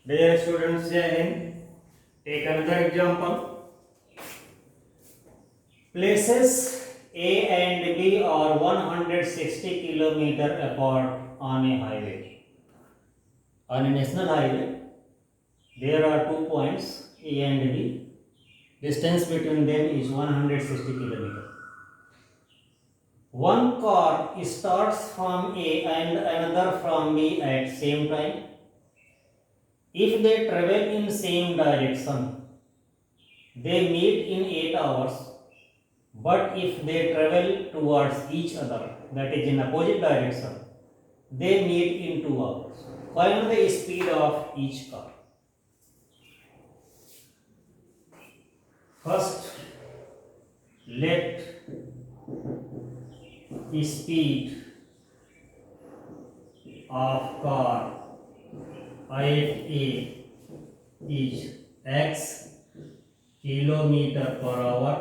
Dear students, Jai Hind. Take another example. Places A and B are 160 km apart on a highway. On a national highway, there are 2 points A and B. Distance between them is 160 km. One car starts from A and another from B at same time. If they travel in same direction, they meet in 8 hours. But if they travel towards each other, that is in opposite direction, they meet in 2 hours. Find the speed of each car. First, let speed of car at A is x kilometer per hour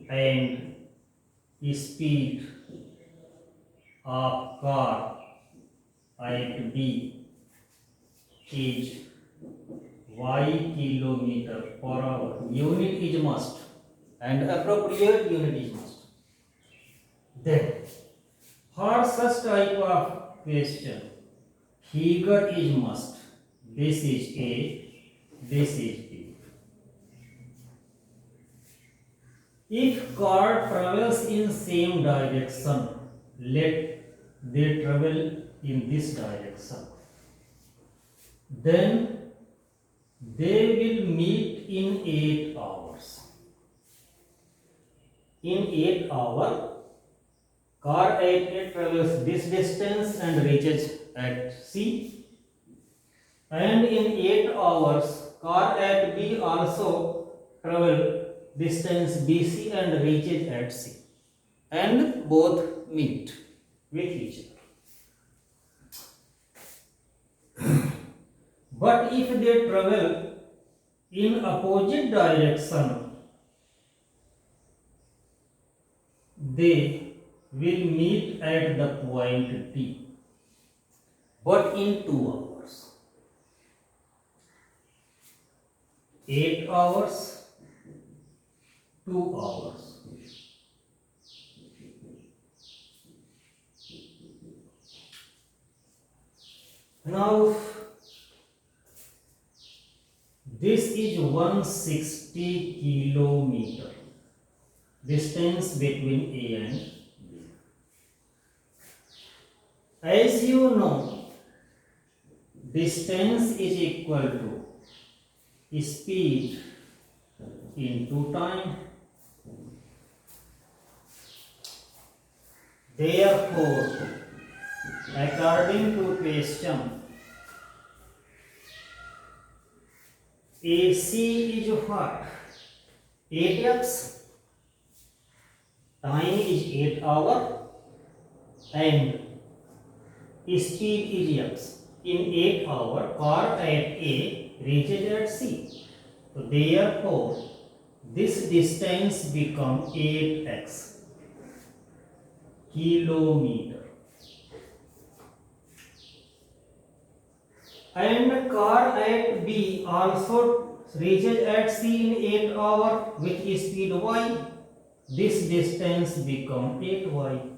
and speed of car at B is y kilometer per hour. Unit is must and appropriate unit is must. Then, for such type of question, figure is must. This is A, this is B. If car travels in same direction, let they travel in this direction. Then they will meet in 8 hours. In 8 hours, car at A travels this distance and reaches at C. And in 8 hours, car at B also travel distance BC and reaches at C. And both meet with each other. But if they travel in opposite direction, they will meet at the point D, but in 2 hours. 8 hours, 2 hours. Now, this is 160 kilometer distance between A and B. As you know, distance is equal to speed into time. Therefore, according to question, AC is what? 8x, time is 8 hour and speed is x. In 8 hour, car at A reaches at C. So therefore, this distance becomes 8x kilometer. And car at B also reaches at C in 8 hour with speed y. This distance becomes 8y.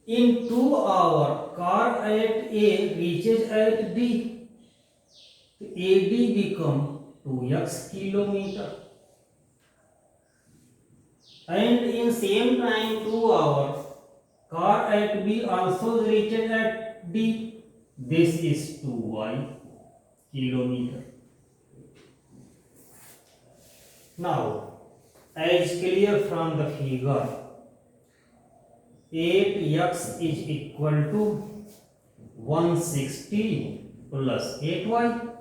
In 2 hours, car at A reaches at D. AD become 2x kilometer. And in same time 2 hours, car at B also reaches at D. This is 2y kilometer. Now, as clear from the figure, 8x is equal to 160 plus 8y.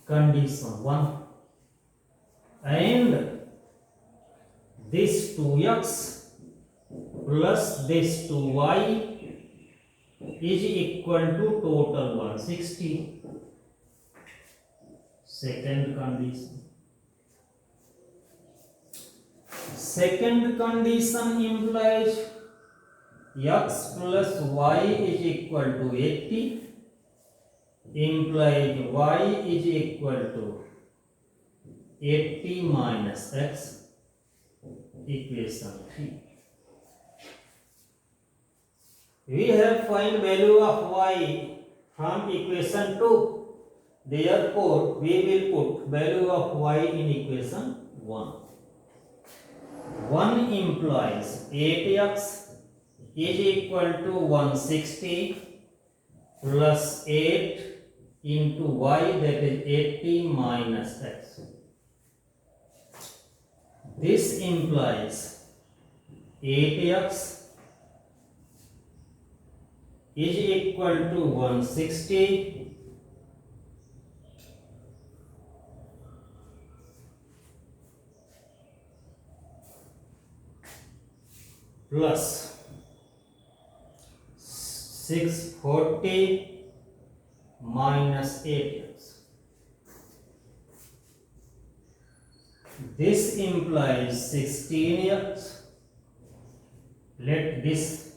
Condition 1. And this 2x plus this 2y is equal to total 160. Second condition. Second condition implies x plus y is equal to 80 implies y is equal to 80 minus x, equation 3. We have find value of y from equation 2. Therefore, we will put value of y in equation 1. 1 implies 8x is equal to 160 plus 8 into y, that is 80 minus x. This implies 8x is equal to 160 plus 640 minus 8x. This implies 16x. Let this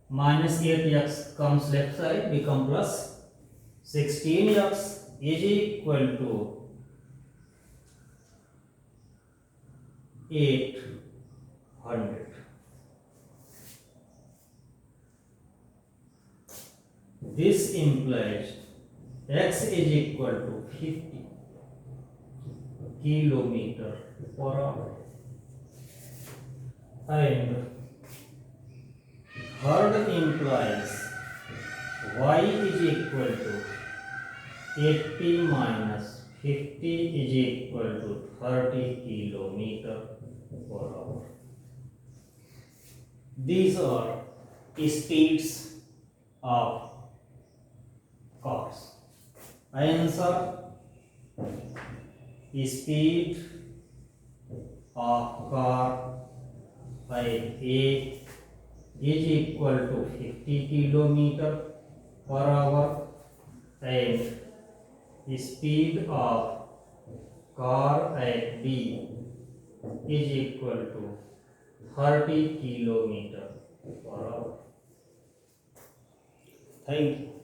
minus 8x comes left side, become plus 16x is equal to 800. This implies x is equal to 50 kilometer per hour. And third implies y is equal to 80 minus 50 is equal to 30 kilometer per hour. These are speeds of cars. Answer: speed of car A is equal to 50 kilometer per hour and speed of car at B is equal to 30 kilometer per hour. Thank you.